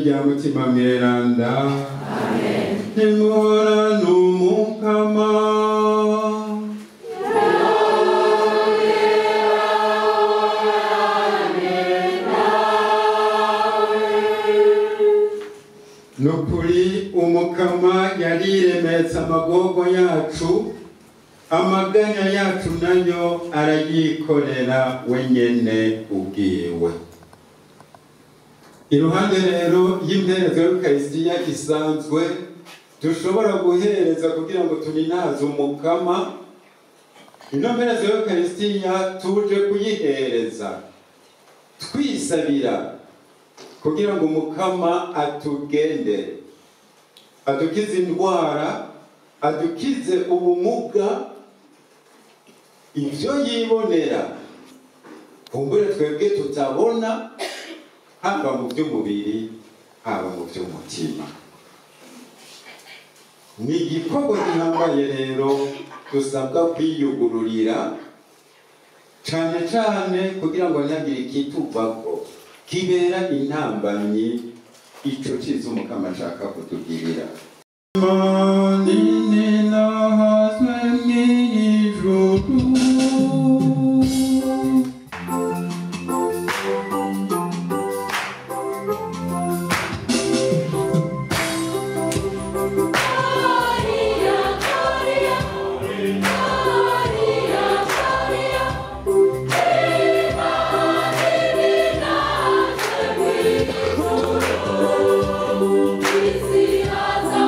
rya mutima mweranda. Amen. Nimora numukama. Nukuri umukama yariremetse amagogo yacu, amaganya yacu nayo arayikorera wenyene ubwiwe. Iruhande rero y'imperezo y'Ukaristiya isanzwe dushobora guhereza kugira ngo tuninaze umukama, ino mperezo y'Ukaristiya tuje kuyihereza twisabira kugira ngo umukama atugendere, adukize indwara, adukize ubumuga, ivyo yibonera kumbure twebwe tutabona, haba mu by'umubiri haba mu by'umutima. Ni igikorwa gihambaye rero dusabwa kwiyugururira, cane cane kugira ngo ntihagire ikituvako kibera intambamyi ico ciza umukama ashaka kutugirira. Manini nahazwe mw'ijuru, Isi haza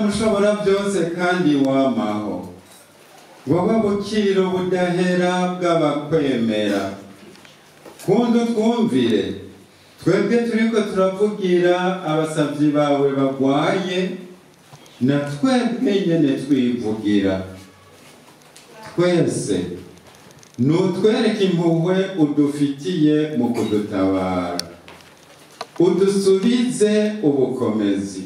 mushobora byose kandi wamaho, wowe bukiro budahera bw'abakwemera. Kundi twumvire, twebwe turiko turavugira abasavyi bawe bagwaye, na twebwe nyene twivugira. Twese nutwereke impuhwe udufitiye mu kudutabara, udusubize ubukomezi,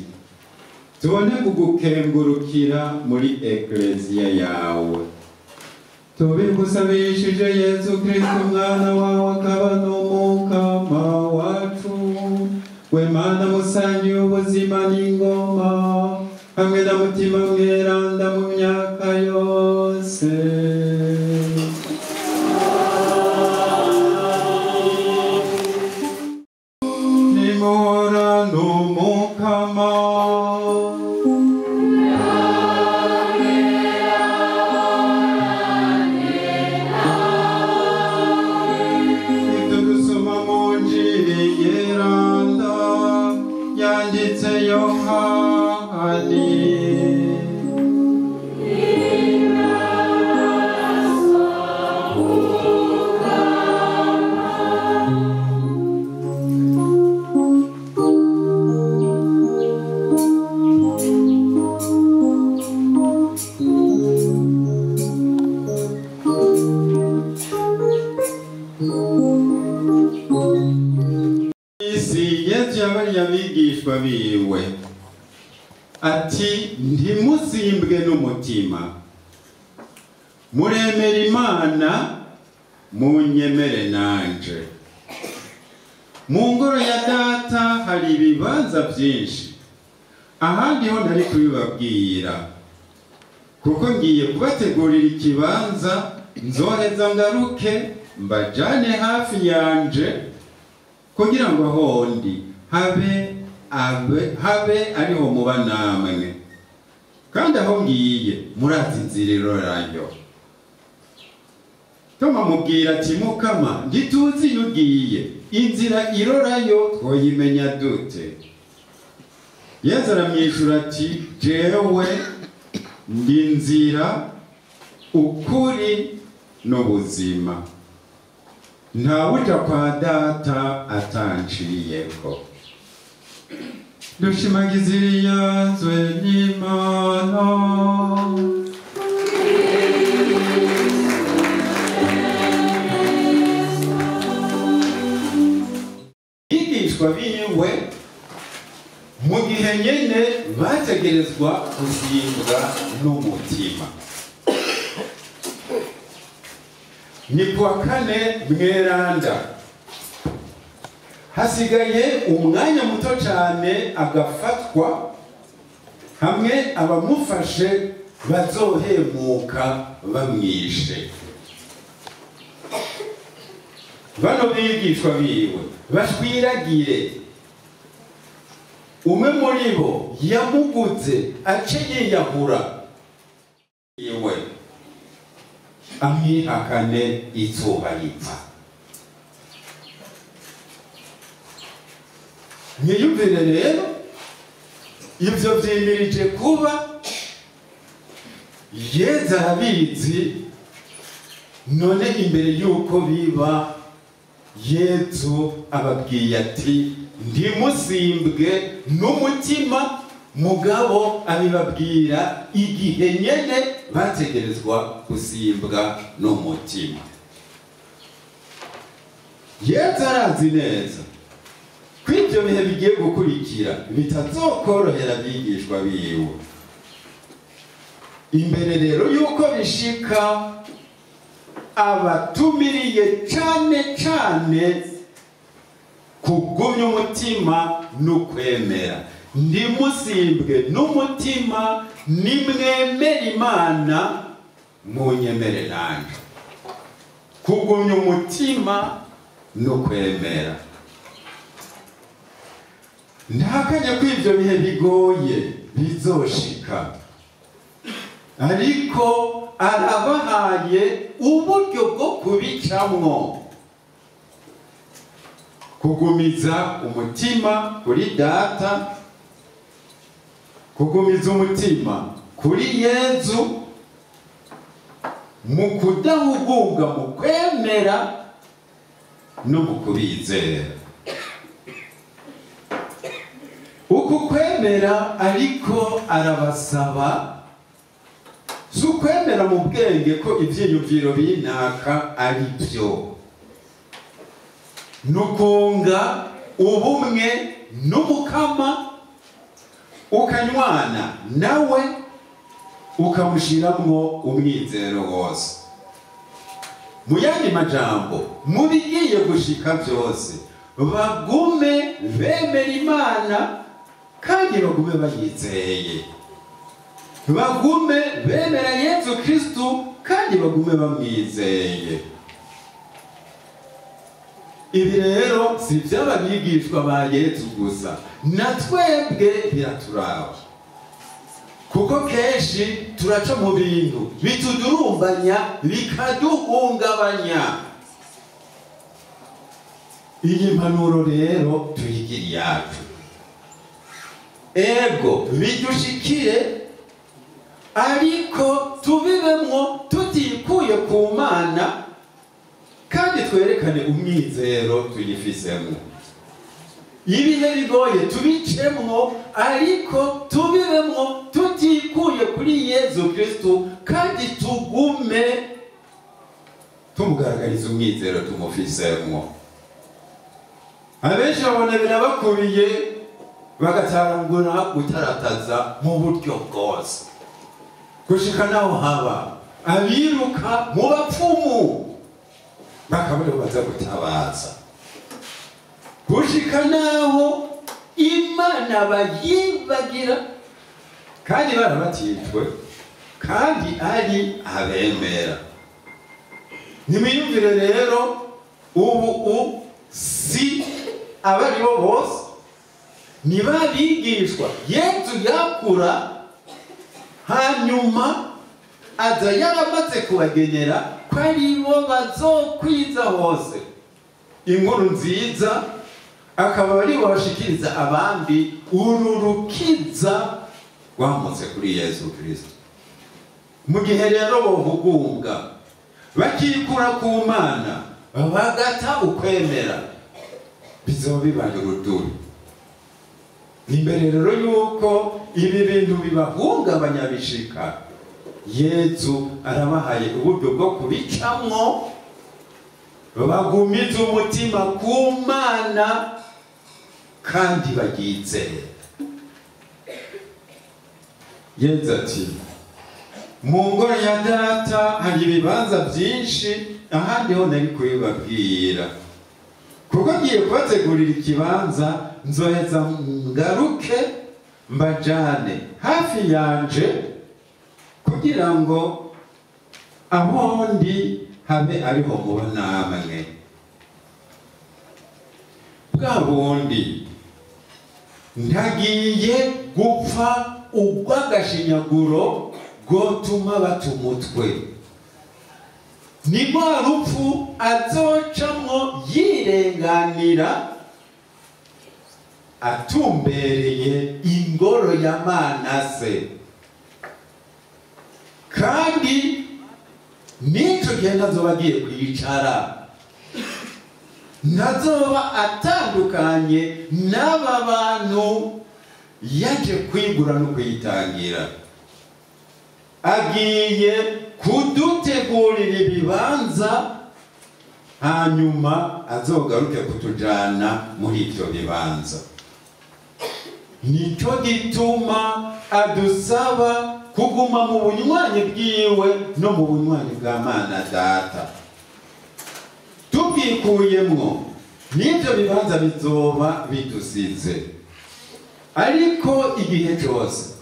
tubone kugukengurukira muri ekleziya yawe. Tubigusabishije Yesu Kristo umwana wawe akaba n'umukama wacu, we Mana musangiye ubuzima n'ingoma, hamwe na mutima mweranda mu myaka yose. Nimora n'umukama, ibyo dusoma mu Njili yeranda yanditse Yohani. Abigishwa biwe ati ntimusimbwe n'umutima, muremera Imana munyemere nanje. Mu ngoro ya data hari ibibanza byinshi, ahandi ho ntari kubibabwira, kuko ngiye kubategurira ikibanza, nzoheza ngaruke mbajane hafi yanje, kugira ngo ahondi habe ariho muba namwe. Kandi aho ngiye murazi inzira irorayo. Toma mubwira ati Mukama, ntituzi iyo ugiye, inzira irorayo twoyimenya dute? Yesu aramwishura ati jewe ndi inzira, ukuri n'ubuzima, ntawuja kwa data atanciriyeko. Dushimagize iyanzwe n'Imana. Abigishwa biwe mu gihe nyene bategerezwa kuzimbwa n'umutima. Ni kuwa kane mweranda, hasigaye umwanya muto cyane agafatwa, hamwe abamufashe bazohemuka bamwishe. Bano bigishwa biwe bashwiragire, umwe muri bo yamuguze ace yiyahura, iwe amwihakane izuba ripfa. Mwiyumvire rero, ibyo byimirije kuba, Yesu arabizi, none imbere yuko biba, Yesu ababwiye ati ntimusimbwe n'umutima, mugabo abibabwira igihe nyene bategerezwa gusimbwa n'umutima. Yesu arazi neza ko ibyo bihe bigiye gukurikira bitazokorohera abigishwa biwe. Imbere rero yuko bishika, abatumiriye cane cane kugumya umutima n'ukwemera. Ndimusimbwe n'umutima, nimwemere Imana munyemere nanje. Kugumya umutima n'ukwemera. Ndahakanya ko ibyo bihe bigoye bizoshika, ariko arabahaye uburyo bwo kubicamwo. Kugumiza umutima kuri data, kugumiza umutima kuri Yezu mu kudahugunga mu kwemera no mu kubizera. Uku kwemera ariko arabasaba si ukwemera mu bwenge ko ivyiyumviro binaka ari byo, nukunga ubumwe n'umukama ukanywana nawe ukamushiramwo umwizero wose. Mu yandi majambo, mu bigiye gushika byose bagume bemera Imana kandi bagume bayizeye, bagume bemera Yezu Kristu kandi bagume bamwizeye. Ibi rero si by'abigishwa ba Yezu gusa, na twebwe biraturaba, kuko kenshi turaca mu bintu bitudurumbanya bikaduhungabanya. Iyi mpanuro rero tuyigire yacu, ego bidushikire ariko tubibemwo tutikuye ku Mana kandi twerekane umwizero tuyifisemo. Ibihe bigoye tubicemwo ariko tubibemwo tutikuye kuri Yezu Kristu kandi tugume tumugaragariza umwizero tumufisemo. Abenshi babona birabakubiye bagatarangura gutarataza mu buryo bwose, gushika naho haba abiruka mu bapfumu bakabura baza gutabaza, gushika naho Imana bayibagira kandi barabatijwe kandi ari abemera. Nimwiyumvire rero ubu si abari bo bose, ni babigishwa Yezu yakura hanyuma aza yaramaze kubagenera ko ari bo bazokwiza hose inkuru nziza, akaba ari bo bashikiriza abandi uru rukiza rwamutse kuri Yezu Kristo. Mu gihe rero bohugunga bakikura ku Mana bagata ukwemera, bizoba bibaye uruduri. Imbere rero yuko ibi bintu bibahungabanya bishika, Yezu arabahaye uburyo bwo kubicamwo, bagumiza umutima ku Mana kandi bagizeye. Yezu ati, mu ngoro ya Data hari ibibanza byinshi, ahandi ho nari kubibabwira, kuko ngiye kubategurira ikibanza, nzoheza ngaruke mbajane hafi yanje, kugira ngo aho ndi habe ariho muba namwe. Bwa bundi ntagiye gupfa urw'agashinyaguro rwotuma bata umutwe, ni rwa rupfu azocamwo yirenganira atumbereye ingoro ya Manase, kandi nico gihe ntazoba agiye kwicara, ntazoba atandukanye n'aba bantu yaje kwigura no kwitangira. Agiye kudutegurira ibibanza, hanyuma azogaruke kutujana muri ivyo bibanza. Nico gituma adusaba kuguma mu bunywanyi bwiwe no mu bunywanyi bwa Mana Data. Tubwikuyemwo n'ivyo bibanza bizoba bidusize, ariko igihe cyose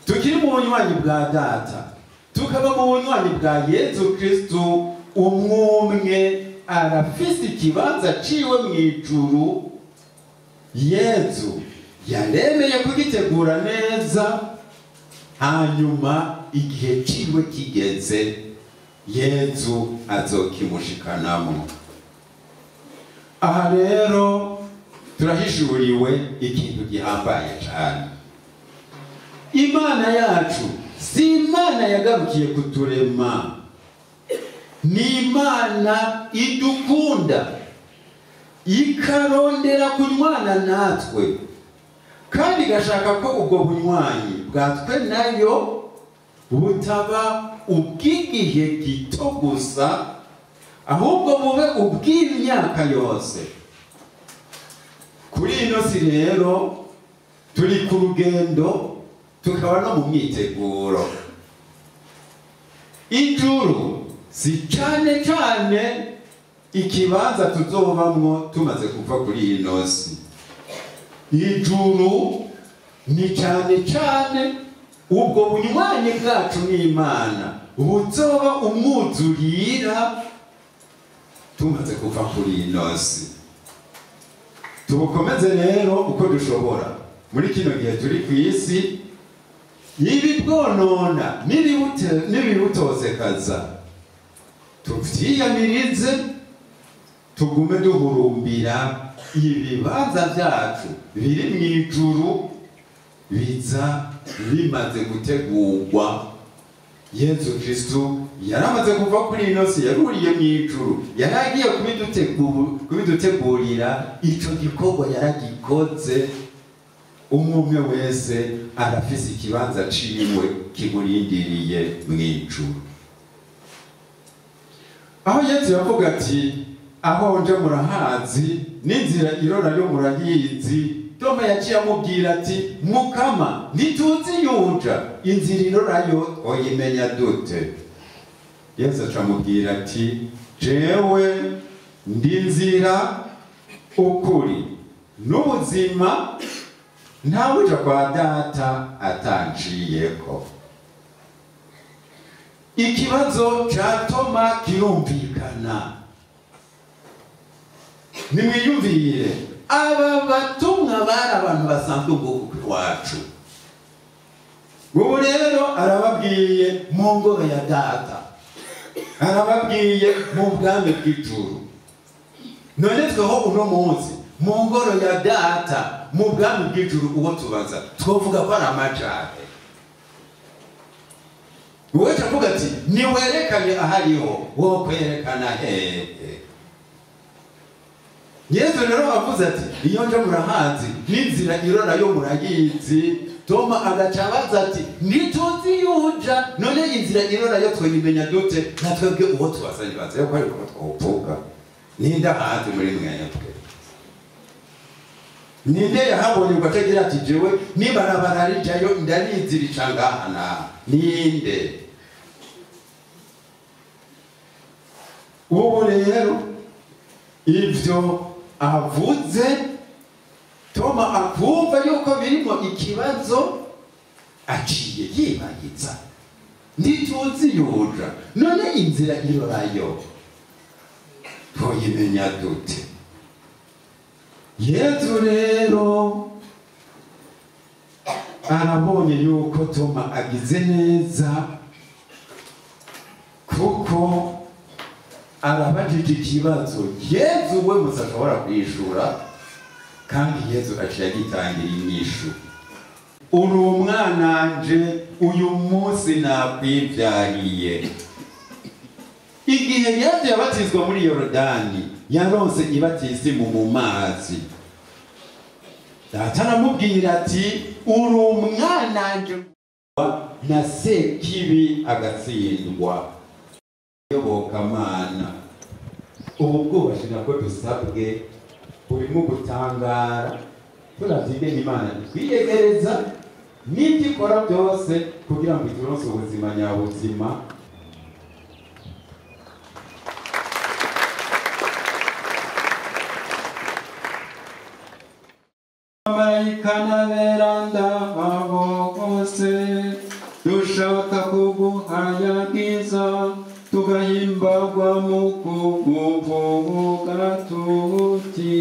tukiri mu bunywanyi bwa Data, tukaba mu bunywanyi bwa Yezu Kristu, umwumwe arafise ikibanza ciwe mw'ijuru. Yezu yaremeye kugitegura neza, hanyuma igihe ciwe kigeze Yezu azokimushikanamo. Aha rero turahishuriwe ikintu gihambaye cyane. Imana yacu si Imana yagarukiye kuturema, ni Imana idukunda ikarondera kunywana natwe, kandi gashaka ko ubwo bunywanyi bwatwe nayo butaba ubw'igihe gito gusa, ahubwo bube ubw'imyaka yose. Kuri ino si rero turi ku rugendo, tukaba no mu myiteguro. Ijuru si cyane cyane ikibanza tuzobamwo tumaze kuva kuri ino si. Ijuru ni cyane cyane ubwo bunywanyi bwacu n'Imana buzoba umwuzurira tumaze kuva kuri ino si. Tubukomeze rero uko dushobora muri kino gihe turi ku isi, y'ibibwonona n'ibibutozekaza tuvyiyamirize, tugume duhurumbira ibibanza byacu biri mu ijuru biza bimaze gutegurwa. Yesu Kristo yaramaze kuva kuri ino si, yaruriye mu ijuru, yaragiye kubidutegurira. Ico gikorwa yaragikoze, umwe wese arafise ikibanza ciwe kimurindiriye mu ijuru. Aho Yesu yavuga ati aho nje murahazi n'inzira irora yo murayizi, Toma yaciye amubwira ati Mukama ntituzi yuja, inzira irorayo oyimenya dute? Yesu acamubwira ati jewe ndi nzira, ukuri n'ubuzima, ntawuja kwa Data atanciyeko. Ikibazo ca Toma kirumvikana. Nimwiyumvire, aba batumwa bari abantu basanzwe ubwoko wacu. Ubu rero arababwiye mu ngoro ya Data, arababwiye mu bwami bw'ijuru. None tweho uno munsi mu ngoro ya Data mu bwami bw'ijuru uwo tubaza twovuga ko ari amajare. Uwe tavuga ati niwerekane ahariho, wo kwerekana hehe? Yesu rero avuze ati iyo nje murahazi n'inzira irora yo murayizi. Toma agacabaza ati ntituzi yuja, none inzira irora yo twimenya dute? Natwebwe uwo tubasanye baze ko ariko twovuga ninda hanze muri mwebwe. Ninde yahabonye ugategera ati jewe nibarabara rijayo ndarizi ricangahana? Ninde? Ubu rero ivyo avuze Toma akumva yuko birimo ikibazo, aciye yibagiza ntituzi yuja, none inzira irorayo twoyimenya dute? Yesu rero arabonye yuko Toma agize neza, kuko arabajije ikibazo Yesu we muzashobora kwishura, kandi Yesu aciye agitangira inyishu. Uri umwananje, uyu munsi nakwivyariye. Igihe Yesu yabatizwa muri Yorodani, yaronse ibatisimu mu mazi. Data aramubwira ati uri umwananje, na Sekibi agatsindwa. Yobokamana, ubu bwubashi nabwo dusabwe burimo gutangara. Turavye Imana twiyegereza n'ibyo ikora byose kugira ngo ituronse ubuzima nyabuzima. Marayika n'aberanda abo bose dushaka kuguhayagiza, tugahimbagwa mu kuguvuga tuti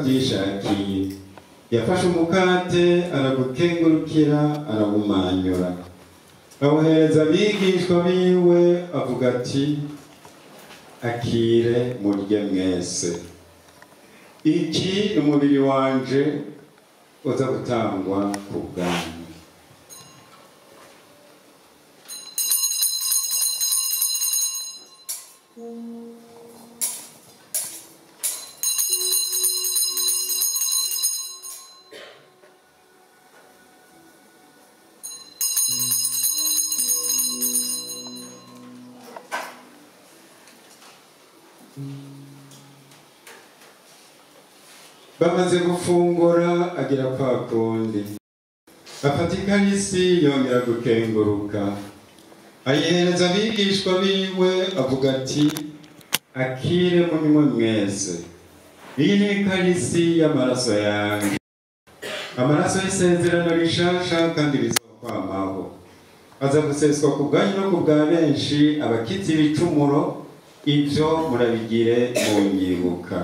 byishakiye yafashe umukate aragukengurukira aragumanyura awuhereza abigishwa biwe avuga ati akire murye mwese iki ni umubiri wanje uza gutangwa ku bwanyu. Bamaze gufungura agira kwa kundi afata ikarisi yongera gukenguruka ayihereza abigishwa biwe avuga ati akire munywe mwese iyi ni ikarisi y'amaraso yanjye amaraso y'isezerano rishasha kandi rizokwamaho aza guseswa ku bwanyu no ku bwa benshi abakizi ibicumuro ibyo murabigire mu nyibuka.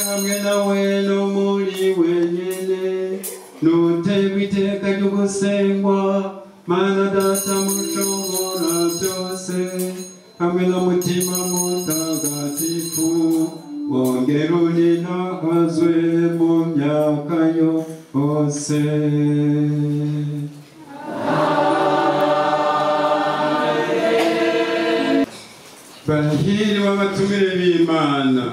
Hamwe nawe no muri wenyine nutegwa iteka ry'ugusengwa Mana Data mushobora byose hamwe n'umutima mutagatifu wongera uninahazwe mu myaka yose. Barahiri w'abatumire b'Imana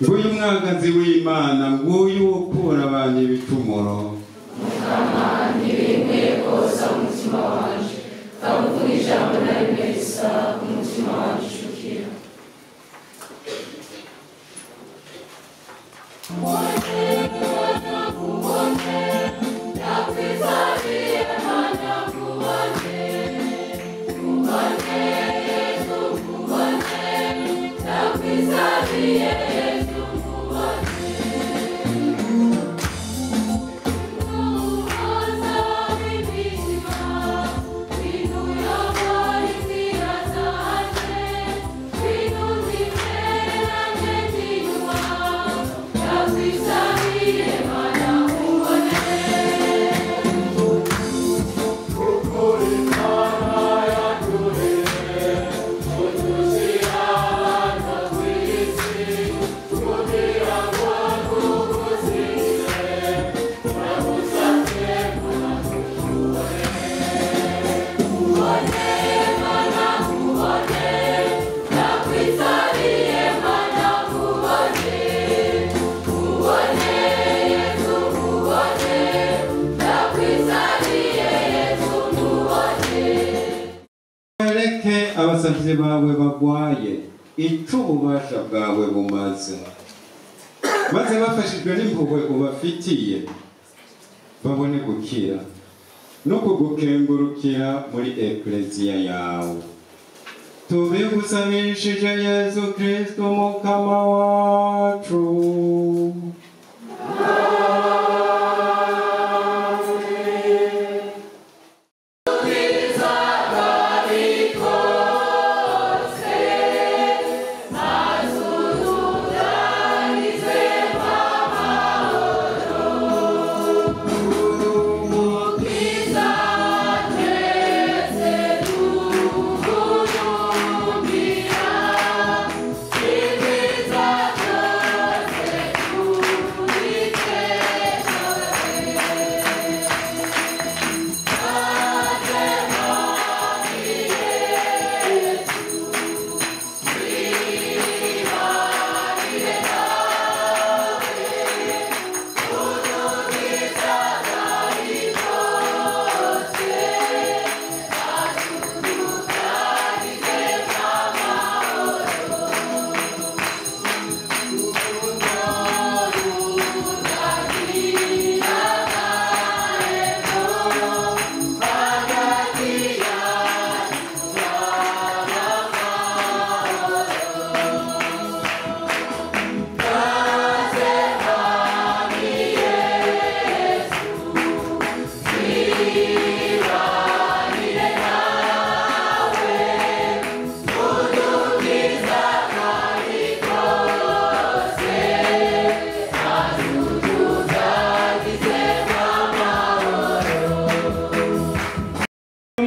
nguyu mwagazi w'Imana nguyu ukura abantu ibicumuro Mukamani bimwe kosa umutima wanje kamuvuga ijambo na rimwe risa umutima wanje ushukira. abasavye bawe bagwaye ico ububasha bwawe bumaze maze bafashijwe n'impuhwe ubafitiye babone gukira no kugukengurukira muri ekleziya yawe tubigusabishije Yesu Kristo Mukama wacu.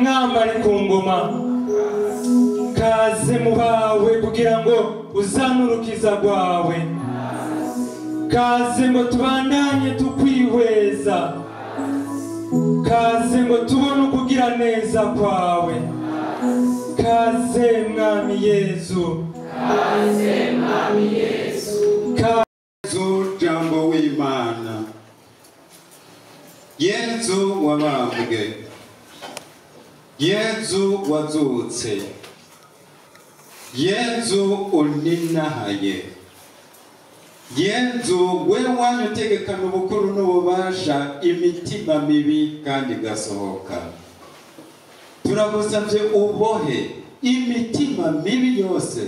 mwambari ku ngoma, kaze mu bawe kugira ngo uzanurukiza rwawe, kaze ngo tubandanye tukwihweza, kaze ngo tubone ukugira neza kwawe, kaze mwami Yesu, kaze mwami Yesu, Yesu jambo w'Imana, Yesu wabambwe, Yesu wazutse, Yesu uninahaye, Yesu we wanyotegekana ubukuru n'ububasha imitima mibi kandi gasohoka. Turagusavye ubohe imitima mibi yose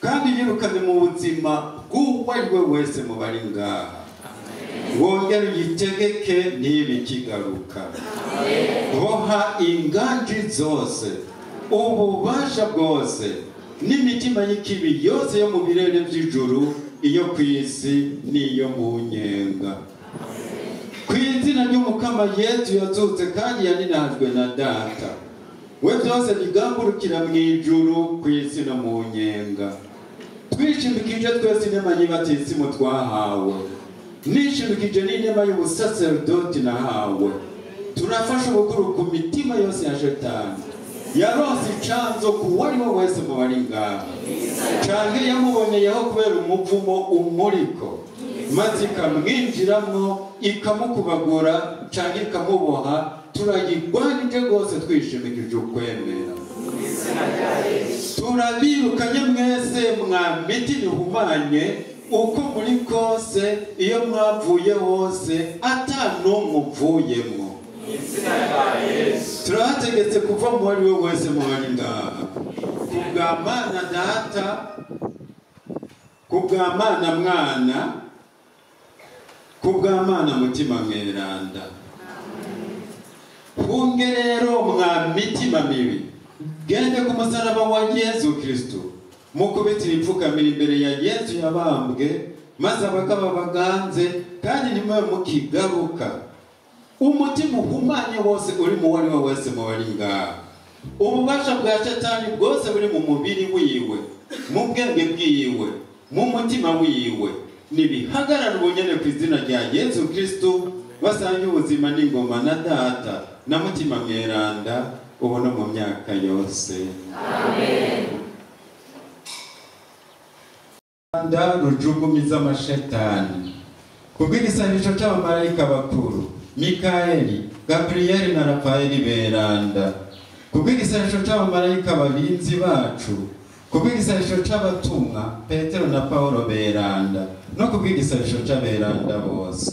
kandi yirukane mu buzima bw'uwo ari we wese mu bari ngaha. Wongere uyitegeke ntibikigaruka. Boha inganji zose, ububasha bwose n'imitima y'ikibi yose yo mu birere by'ijuru, iyo kwisi niyo mu nyenga. Kw'izina ry'Umukama Yesu yazutse kandi yaninahajwe na Data, we byose bigambukira mu ijuru, kw'isi no mu nyenga. Twishimikije twese inema y'abatisimu twahawe, nishimikije n'inema y'ubusaserdoti nahawe. Turafasha ubukuru ku mitima yose ya Shetani yaronse icanzo ku wari we wese mu bari ngaha, canke yamuboneyeho kubera umuvumo umuriko, maze ikamwinjiramwo ikamukubagura canke ikamuboha. Turayigwanije rwose twishimikije ukwemera. Turabirukanye mwese mwa mitima ihumanye uko muri kose, iyo mwavuye hose ata n'umwe uvuyemwo. Turahategetse kuva mu wari we wese mu bari ngaha, kubwa Mana Data, kubwa Mana Mwana, kubwa Mana Mutima Mweranda. Hunge rero mwa mitima mibi, gende ku musaraba wa Yesu Kristo, mukubitira ipfukamira imbere ya Yesu yabambwe, maze abagaba baganze kandi nimwe mukigaruka. Umutima uhumanye wose uri mu wari we wese mu bari ngaha, ububasha bwa Shetani bwose buri mu mubiri wiwe, mu bwenge bwiwe, mu mutima wiwe, nibihagarara ubunyene ku izina rya Yesu Kristo, basange ubuzima n'ingoma na Data na Mutima Mweranda ubu no mu myaka yose. Amen. Anda rujugumiza amashetani kubw'igisabisho c'abamarayika bakuru Mikaeli, Gabrieli na Rafaeli beranda, kubw'igisabisho c'abamarayika barinzi bacu, kubw'igisabisho c'abatumwa Petero na Paulo beranda, no kubw'igisabisho c'aberanda bose.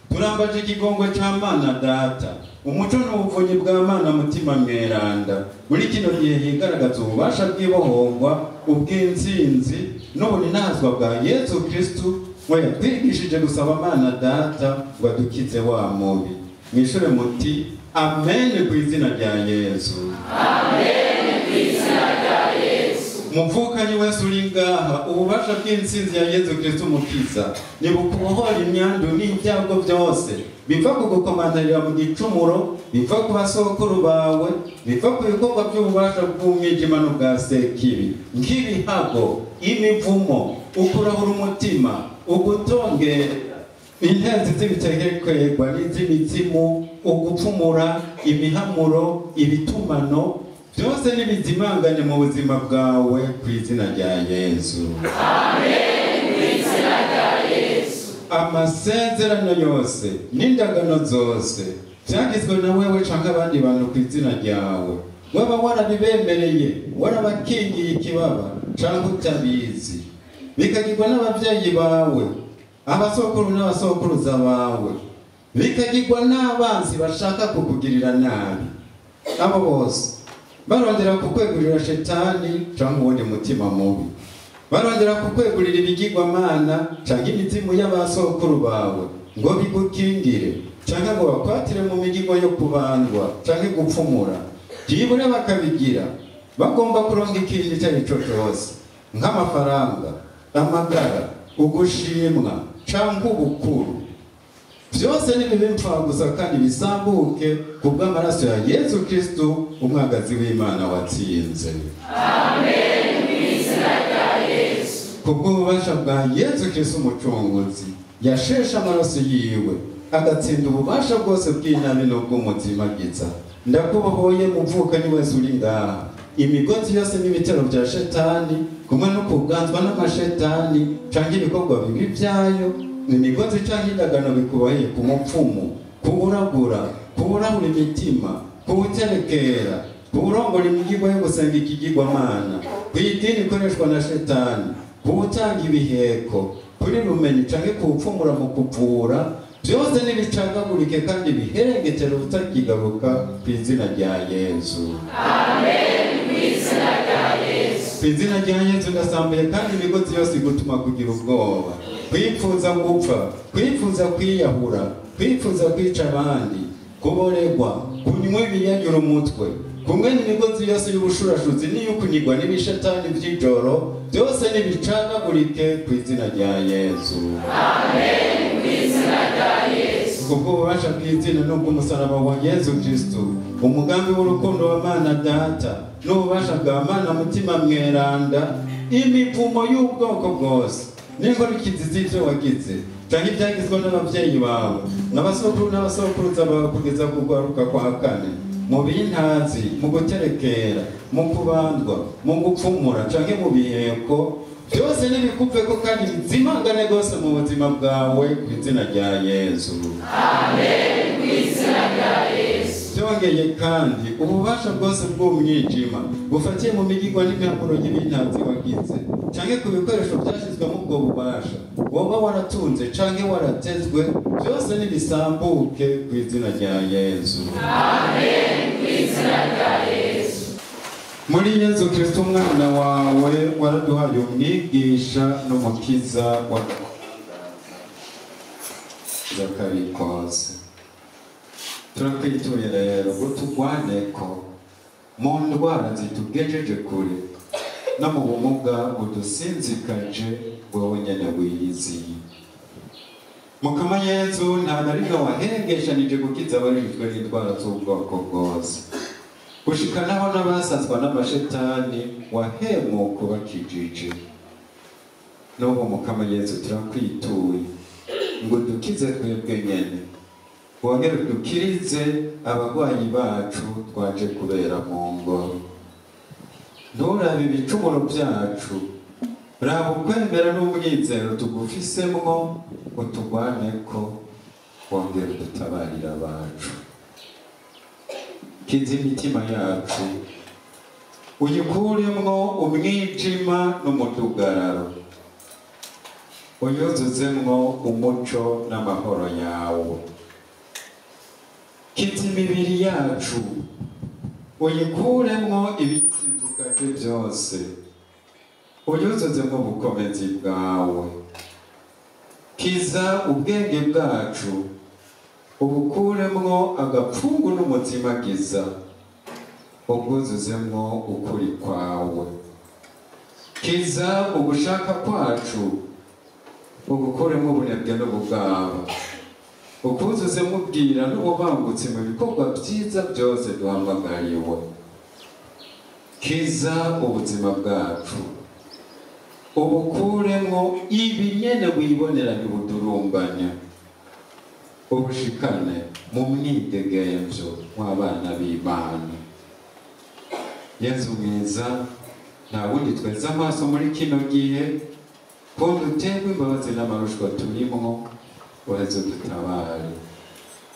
Turambaje ikigongwe ca Mana Data, umuco n'ubuvunyi bwa Mana Mutima Mweranda, muri kino gihe higaragaza ububasha bw'ibohorwa, ubw'intsinzi n'ubuninazwa bwa Yesu Kristo, we yatwigishije gusaba Mana Data ngo adukize wa mubi. Mwishure muti amen ku izina rya Yesu. Amen ku izina rya Yesu. Muvukanye wese uri ngaha, ububasha bw'intsinzi ya Yesu Kristo Umukiza nibukubohora imyandu n'ibyago byose biva ku gukomandarira mu gicumuro, biva ku basokuru bawe, biva ku bikorwa by'ububasha bw'umwijima n'ubwa sekibi, nk'ibihago, imivumo, ukurahura umutima, ugutongera intenzi z'ibitekekwegwa n'iz'imizimu, ugupfumura, imihamuro, ibitumano, byose nibizimangane mu buzima bwawe ku izina rya Yesu. Amen ku izina rya Yesu. Amasezerano yose n'indagano zose byagizwe na wewe canke abandi bantu ku izina ryawe, waba warabibemereye, warabakingiye ikibaba canke utabizi, bikagirwa n'abavyeyi bawe, abasokuru n'abasokuruza bawe, bikagirwa n'abanzi bashaka kukugirira nabi, abo bose barondera kukwegurira Shetani canke uwundi mutima mubi, barondera kukwegurira ibigirwamana canke imizimu y'abasokuru bawe ngo bigukingire canke ngo bakwatire mu migirwa yo kubandwa canke gupfumura, byibure bakabigira bagomba kuronka ikintu icyo ari cyo cyose, nk'amafaranga, amagara, ugushimwa canke ubukuru. byose nibibe impfagusa kandi bisambuke kubw'amaraso ya Yesu Kristo umwagazi w'Imana watsinze. Amen. Mw'izina rya Yesu. Kubw'ububasha bwa Yesu Kristo umucunguzi yasheshe amaraso yiwe agatsinda ububasha bwose bw'inabi n'ubw'umuzimagiza. Ndakubohoye muvukanyi wese uri ngaha, imigozi yose n'ibitero bya shetani kumwe no kuganzwa n'amashetani canke ibikorwa bibi byayo, imigozi canke indagano bikuboheye ku mupfumu, kuburagura, kuburahura imitima, kubuterekera, kuburongora imigirwa yo gusenga ikigirwamana, kw'idini ikoreshwa na shetani, kubutanga ibiheko, kuri rumeni canke kubupfumura mu kuvura, byose nibicagagurike kandi biherengetera ubutakigaruka kw'izina rya Yesu. Amen. Mw'izina rya Yesu. Kw'izina rya Yesu ndasambuye kandi imigozi yose igutuma kugira ubwoba, kwipfuza gupfa, kwipfuza kwiyahura, kwipfuza kwica abandi, kuboregwa, kunywa ibiyanyura umutwe, kumwe n'imigozi yose y'ubushurashuzi n'iy'ukunigwa n'ibishetani by'ijoro, byose nibicagagurike kw'izina rya Yesu. Amen. Mw'izina rya Yesu. Kubw'ububasha bw'izina n'ubw'umusaraba wa Yesu Kristo, umugambi w'urukundo wa Mana Data n'ububasha bwa Mana Mutima Mweranda, imivumo y'ubwoko bwose n'inkurikizi z'ibyo wagize canke ibyagizwe n'abavyeyi bawe n'abasokuru n'abasokuruza bawe kugeza ku rwaruka kwa kane, mu bintazi, mu guterekera, mu kubandwa, mu gupfumura canke mu biheko, byose nibikuveko kandi bizimangane rwose mu buzima bwawe kw'izina rya Yesu. Amen. Mw'izina rya Yesu. Byongeye kandi ububasha bwose bw'umwijima bufatiye mu migirwa n'imihapuro y'ibintazi wagize canke ku bikoresho byashizwe mu bwo bubasha woba waratunze canke waratezwe, byose nibisambuke kw'izina rya Yesu. Amen. Mw'izina rya Yesu. Muri Yesu Kristo umwana wawe waraduhaye umwigisha n'umukiza wa Zakarikose. Turakwituye rero utugwaneko mu ndwara zitugejeje kure no mu bumuga budusinzikaje wowe nyene wiyiziye. Mukama Yesu nta na rimwe wahengeshanije gukiza abarijwe n'indwara z'ubwoko bwose, gushika naho n'abasazwa n'amashetani wahemuka bakijije. N'ubu Mukama Yesu turakwituye ngo dukize twebwe nyene, wongere dukirize abagwayi bacu twaje kubera mu ngoro. Nturabe ibicumuro byacu, raba ukwemera n'umwizero tugufisemwo, utugwaneko wongere dutabarira abacu. Kiza imitima yacu, uyikuremwo umwijima n'umudugararo, uyuzuzemwo umuco n'amahoro yawe. Kiza imibiri yacu, uyikuremwo ibisinzikaje byose, uyuzuzemwo ubukomezi bwawe. Kiza ubwenge bwacu, ubukuremwo agapfungu n'umuzimagiza, ubwuzuzemwo ukuri kwawe. Kiza ugushaka kwacu, ugukuremwo ubunebwe n'ubugaba, ukuzuzemwo ubwira n'ububangutsi mu bikorwa byiza byose duhamagariwe. Kiza ubuzima bwacu, ubukuremwo ibinyene wibonera bibudurumbanya, ubushikane mu mwidegemvyo w'abana b'Imana. Yesu mwiza, nta wundi tweze amaso muri kino gihe, kundi uterwe imbabazi n'amarushwa turimwo, uheze dutabare.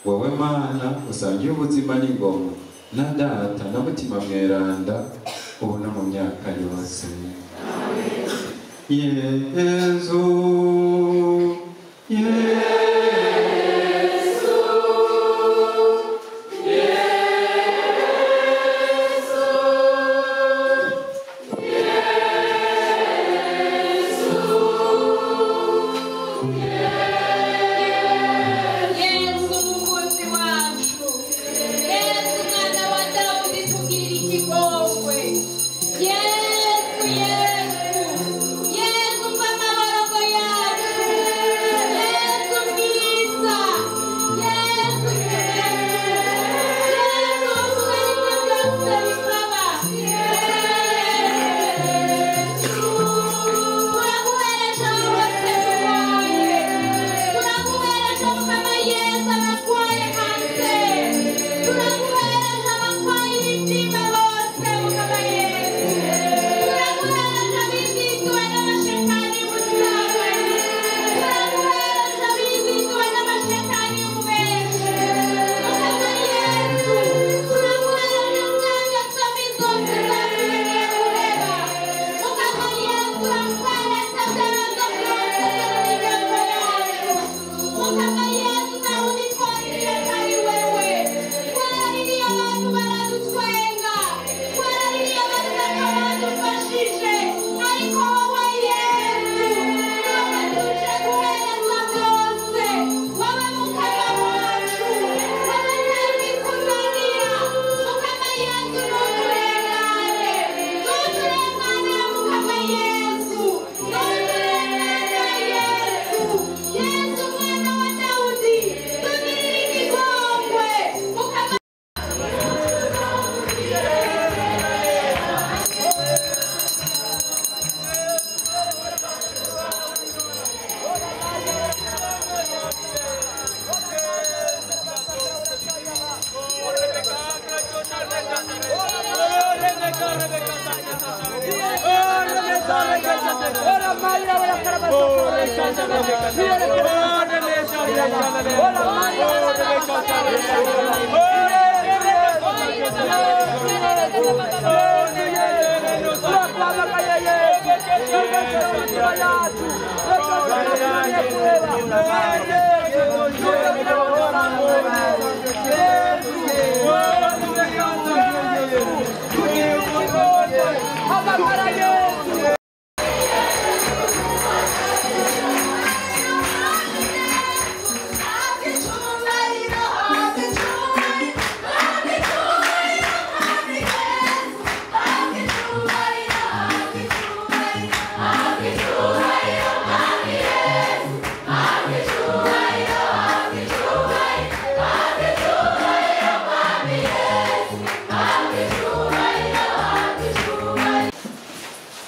Wowe Mana usangiye ubuzima n'ingoma na Data na Mutima Mweranda, ubu no mu myaka yose. Yesu, Yesu. Yesu, Yesu, Yesu, mama warongo yacu.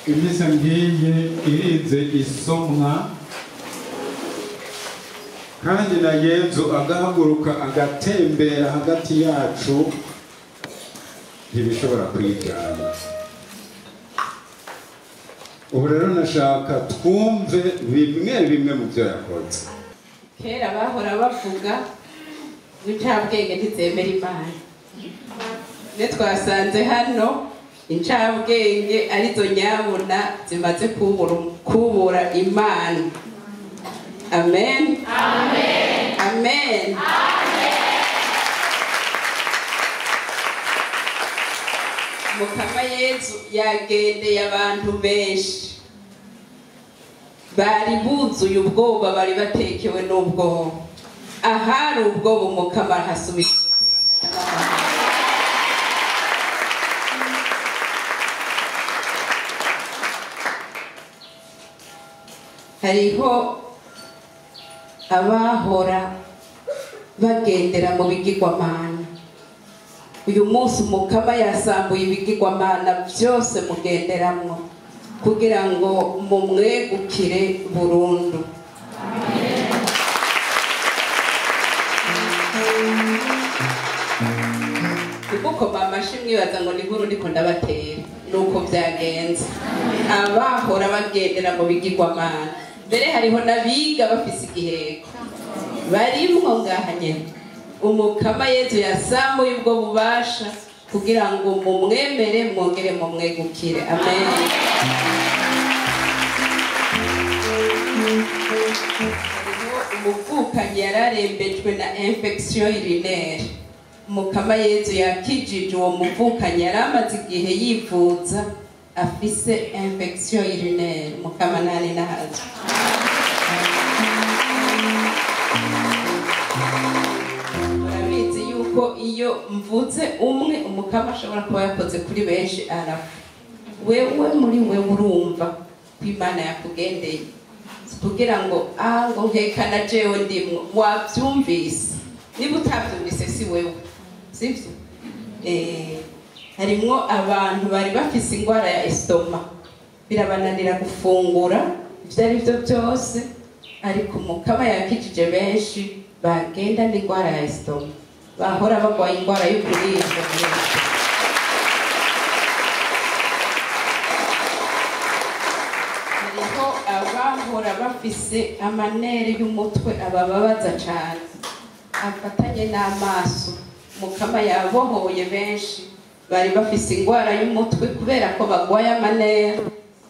Imisa ngiye irize isomwa kandi na Yezu agahaguruka agatembera hagati yacu ntibishobora kwigana. Ubu rero nashaka twumve bimwe mu byo yakoze. Kera bahora bavuga incabwenge ntizemera Imana. Ne twasanze hano incabwenge arizo nyabuna zimaze kubura Imana. Amen. Amen. Amen. Mukama Yezu yagendeye abantu benshi bari buzuye ubwoba, bari batekewe n'ubwoba. Ahari ubwoba Umukama arahasubiza hariho abahora bagendera mu bigirwamana. Uyu munsi Umukama yasambuye ibigirwamana byose mugenderamwo kugira ngo mumwegukire burundu. Mama amashi mwibaza ngo ni nkuru ndiko ndabatera nuko byagenze. Abahora bagendera mu bigirwamana, mbere hariho nabiga bafise igiheko barimwo ngaha nyene. Umukama Yezu yasambuye ubwo bubasha kugira ngo mumwemere mwongere mumwegukire. Amen. Umuvukanyi yararembejwe na infection urinaire. Umukama Yezu yakijije uwo muvukanyi yaramaze igihe yivuza afise infection urinaire. Umukama nani nahaza. Murabizi yuko iyo mvuze umwe Umukama ashobora kuba yakoze kuri benshi arafu. Wewe muri we urumva ko Imana yakugendeye kugira ngo ngo nkekana jewe ndimwo wabyumvise. Niba utabyumvise si wewe, sivyo? Harimwo abantu bari bafise ingwara ya estoma, birabananira gufungura ibyo ari byo byose, ariko Umukama yakijije benshi bagenda n'ingwara ya estoma, bahora bagwaye ingwara yo kuribwa. Abahora bafise amanere y'umutwe abababaza cyane afatanye n'amaso, Umukama yabohoye benshi bari bafise ingwara y'umutwe kubera ko bagwaye amanere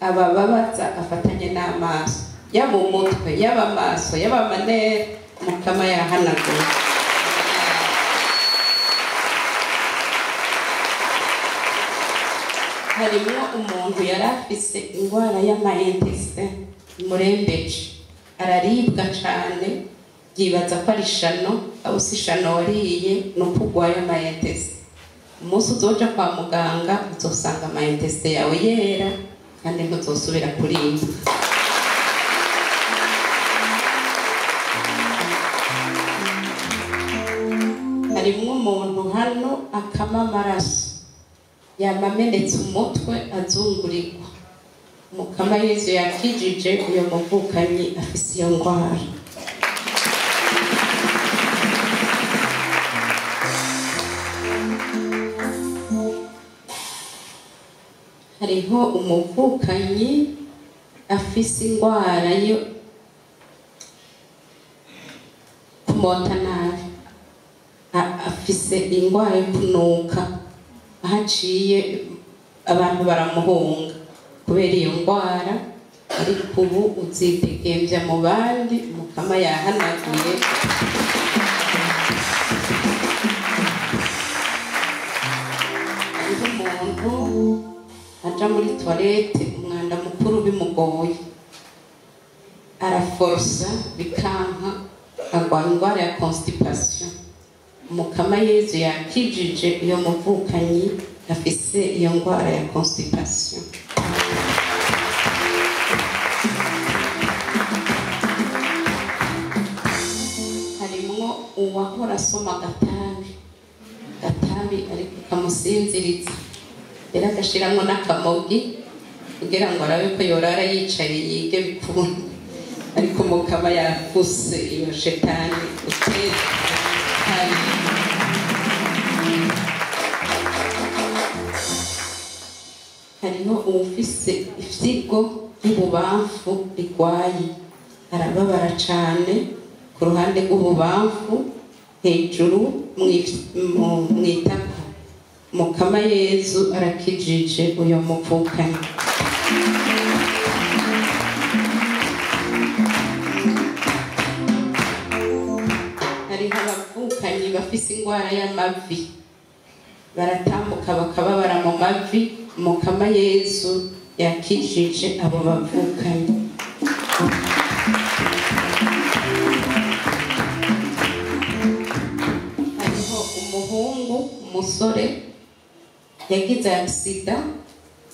abababaza afatanye n'amaso, yaba umutwe yaba amaso yaba amanere Umukama yahanaguye. Harimo umuntu yari afise ingwara y'ama-intestin murembeje, araribwa cyane, yibaza ko ari shano, aho si shano wariye no kugwaye ama-intestin. Umunsi uzoja kwa muganga uzosanga ama-intestin yawe yera kandi ntuzosubira kuribwa. Harimo umuntu hano akama amaraso, yamamenetse umutwe azungurikwa. Umukama Yezu yakijije uyo muvukanyi afise iyo ngwara. Hariho umuvukanyi afise ingwara yo kumota nabi, afise ingwara yo kunuka, ahaciye abantu baramuhunga kubera iyo ngwara, ariko ubu uzidegemvya mu bandi, Mukama yahanaguye. Hariho umuntu aja muri toilette umwanda mukuru bimugoye, araforosa bikanka, agwara ingwara ya constipation. Mukama Yezu yakijije iyo muvukanyi afise iyo ngwara ya constipation. Harimwo uwahora asoma gatabi ariko kamusinziriza, era agashiramwo n'akamogi kugira ngo arabe ko yorara yicaye yige bikunda, ariko Mukama yafuse iyo shetani uteza. Hariho uwufise ifyigo y'ububamfu rigwaye, arababara cane ku ruhande rw'ububamfu hejuru mw'itako. Mukama Yezu arakijije uyo muvukanyi. Hariho abavukanyi bafise ingwara y'amavi, baratambuka bakababara mu mavi, Mukama Yezu yakijije abo bavukanyi. Hariho umusore yagize agisida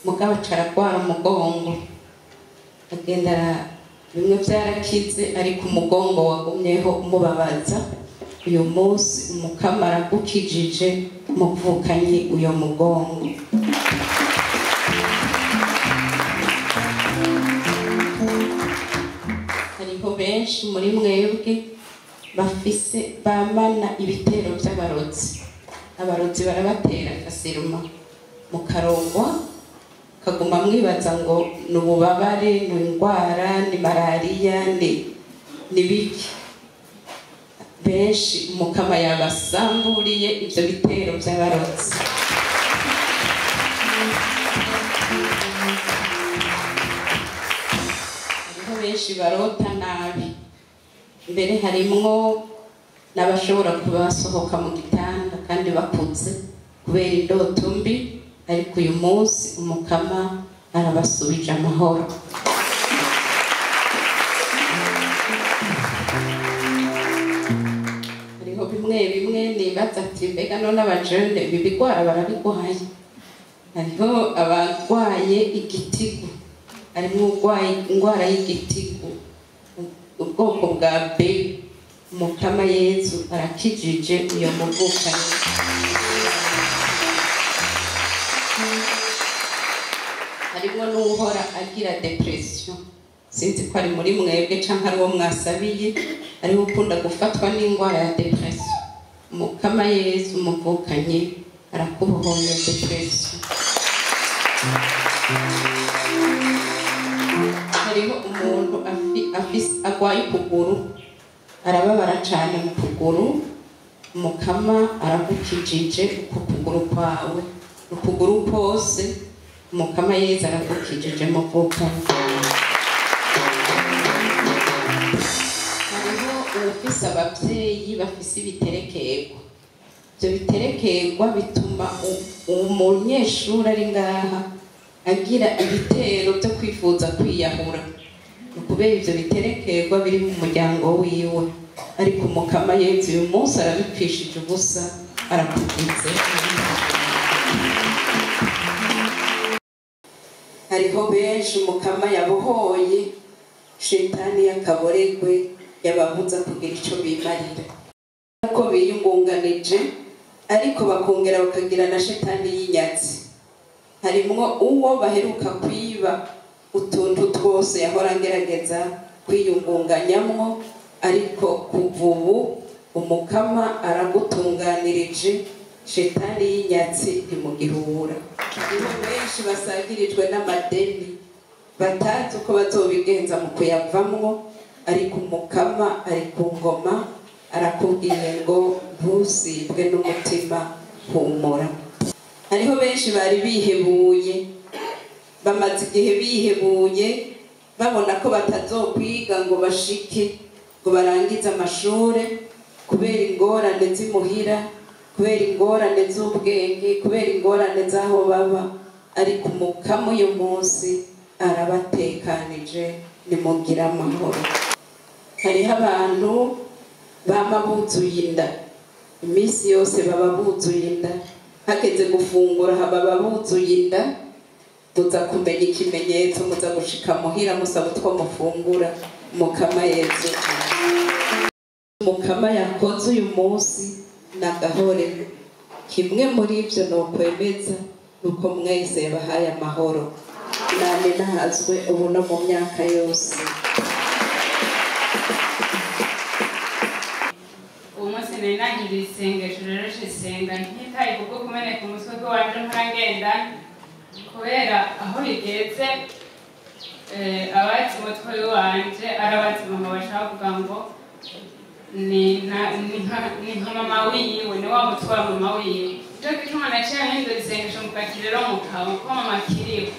mugabo caragwara umugongo, agenda bimwe vyarakize ariko umugongo wagumyeho umubabaza. Uyu munsi Mukama aragukijije muvukanyi uyo mugongo. Hariho benshi muri mwebwe bamana ibitero vy'abarozi. Abarozi barabatera kasiruma mukarongwa, kaguma mwibaza ngo ni ububabare, ni indwara, ni malariya, ni biki. Benshi Mukama yabasamburiye ivyo bitero vy'abarozi. Hariho benshi barota nabi, mbere harimwo n'abashobora kuba basohoka mu gitanda kandi bakuze kubera indoto mbi, ariko uyu munsi Umukama arabasubije amahoro. Hariho bimwe nibaza ati mbega none abajene ibi bigwara barabigwaye. Hariho abagwaye igitigu, harimwo urwaye ingwara y'igitigu ubwoko bwa B. Mukama Yezu arakijije uyo muvukanyi. Harimwo n'uhora agira depression, sinzi ko ari muri mwebwe canke ari uwo mwasabiye, ariho ukunda gufatwa n'ingwara ya depression. Mukama Yezu umuvukanyi arakubohoye depression. Hariho umuntu agwaye ukuguru, arababara cane mu kuguru, Mukama aragukijije uko kuguru kwawe, ukuguru kose Mukama Yezu aragukijije muvukanyi. Hariho uwufise abavyeyi bafise ibiterekerwa. Ivyo biterekerwa bituma umunyeshuri ari ngaha agira ibitero vyo kwifuza kwiyahura, kubera ivyo biterekerwa biri mu muryango wiwe, ariko Mukama Yezu uyu munsi arabipfishije ubusa, arakugize. Hariho benshi Mukama yabohoye shetani y'akaboregwe yababuza kugira ico bimarira, ko biyungunganije ariko bakongera bakagira na shetani y'inyatsi. Harimwo uwo baheruka kwiba utuntu twose yahora agerageza kwiyungunganyamwo, ariko kuva ubu Umukama aragutunganirije, shetani y'inyatsi ntimugihura. Hariho benshi basagirijwe n'amadeni, batazi uko bazobigenza mu kuyavamwo, ariko umukama ari ku ngoma arakubwiye ngo ntusibwe n'umutima, humura. Hariho benshi bari bihebuye, bamaze igihe bihebuye babona ko batazokwiga ngo bashike ngo barangize amashure kubera ingorane z'imuhira, kubera ingorane z'ubwenge, kubera ingorane z'aho baba, ariko umukama uyu munsi arabatekanije, nimugira amahoro. Hariho abantu bama buzuye inda, iminsi yose baba buzuye inda, hageze gufungura baba buzuye inda, tuza kumenya ikimenyetso, muza gushika muhira musaba utwo mufungura. Mukama Yesu, Mukama yakoze uyu munsi nagahore. Kimwe muri ibyo ni ukwemeza nuko mwese yabahaye amahoro, nane nahazwe ubu no mu myaka yose. Umunsi nari nagiriye isengesho rero senga ntitaye kuko kumeneka umutwe wanje ntaragenda, kubera aho bigeze abazi umutwe wanje arabazi mama bashaka kuvuga ngo ni nka mama wiwe, ni wa mutwe wa mama wiwe. Icyo gituma naciye mpindura isengesho mukati rero mukaba ko mama akiriho.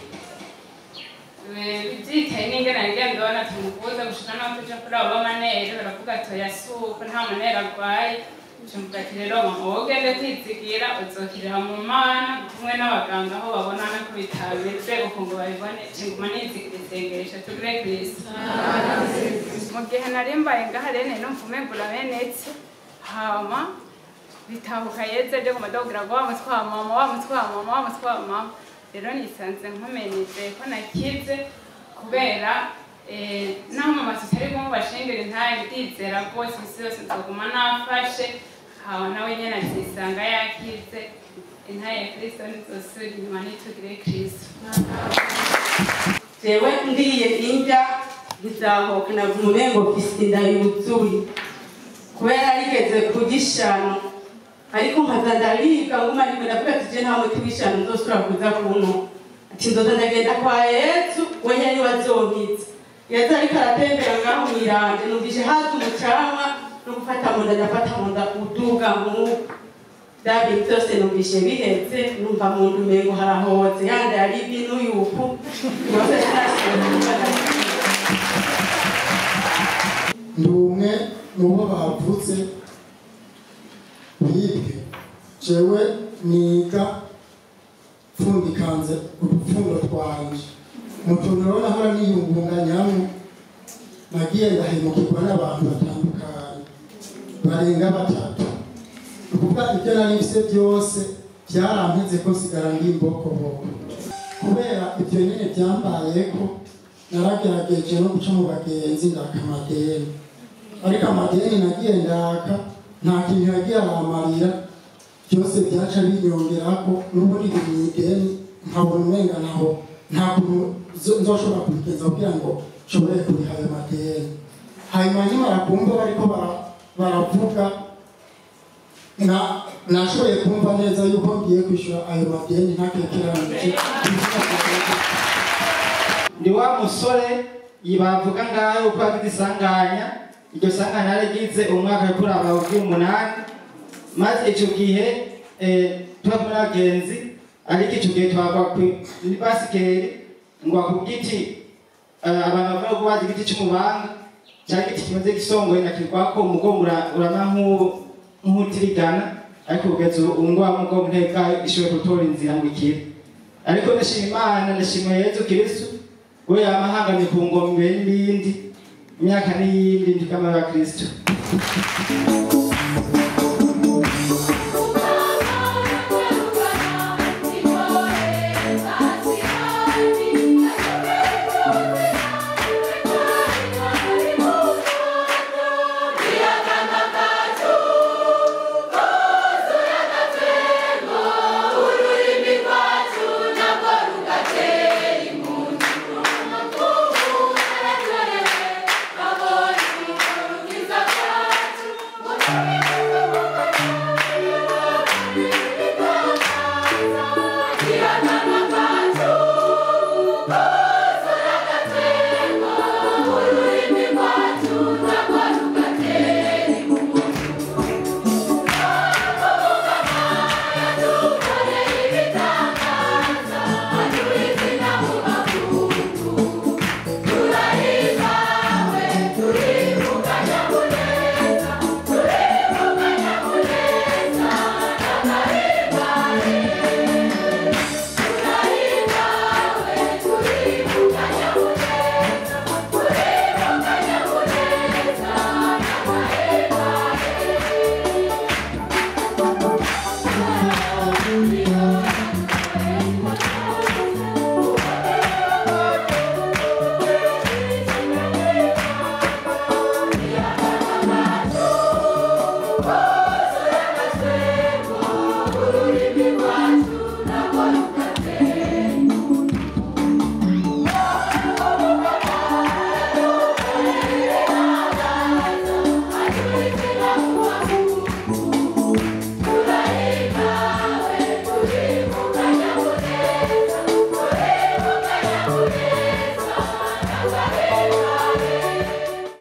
Byitaye n'ingene nagenda ndabona tumukuza gushika naho tuja kuri abo bamanere baravuga ati yasuko nta manere arwaye. Mukati rero mama wowe ugende kwizigira uzokirira mu Mana kumwe n'abaganga aho babona nako bitabeze uko ngo babibone. Nguma nizigira isengesho tugire Kristo. Mu gihe nari mbaye ngaha rene numva umengo uramenetse, hama bitahuka yeze byo kumadogira ngo wa mutwe wa mama, wa mutwe wa mama, wa mutwe wa mama. Rero nisanze nkomenetse ko nakize, kubera naho mama tutari kumwe bashingire ntaye ndizera rwose isi yose nzoguma nafashe, hawa nawe nyene azisanga yakize. Intaye ya Kristo nizosubira inyuma nitugire Kristo. Jewe ndiye indya bizahoka navuga umengo mfise inda yuzuye, kubera rigeze kugishano, ariko nkaza ndariga nguma rimwe ndavuga ati je nta muti w'ishano nzosubira kuza kuno, ati nzoza ndagenda kwa Yesu we nyene wazonkiza. Yesu ariko aratembera ngaho mwiranje numvise haza umucanwa no gufata munda, ndafata munda uduga nk'uko David byose numvise bihetse, numva mu nda umengo harahoze, yandi yari ibintu yuko wose ndumwe mubo bavutse bibwe. Jewe niga pfundikanze udupfundo twanje mutuntu rero nahora niyungunganyamo, nagiye ndahemukirwa n'abantu batandukanye barenga batatu. Ukuvuga ibyo nari mfise byose byarampeze ko nsigara ndi imbokoboko. Kubera ibyo nyine byambayeko naragerageje no guca mu bagenzi ndaka amadeni, ariko amadeni nagiye ndaka nta kintu yagiye aramarira, byose byaca binyongerako n'ubundi bimwideni nkabona umenga naho nta kuntu nzoshobora kubigenza kugira ngo nshobore kuriha ayo madeni. Hanyuma nimara kumva bariko baravuga, nashoboye kumva neza yuko ngiye kwishyura ayo madeni ntakekeranije. Ndi wa musore yibavuga ngaho uko afite isanganya, iryo sanganya yarigize umwaka wo kuraba w'umunani, maze icyo gihe twari n'abagenzi, ariko icyo gihe twagwa ku basikeri ngo ku giti, abantu bavuga ko bazi igiti cy'umubanga cyari igiti kimaze gisongoye nakirwako umugongo urama nk'utirigana, ariko kugeza ubu ngo umugongo nteka ishoboye gutora inzira ngo ikire. Ariko ndashima Imana, ndashima Yesu Kristo we yamahangamye ku ngoma n'ibindi imyaka n'iyindi ndikamara ya Kristo. Thank you. Hallelujah.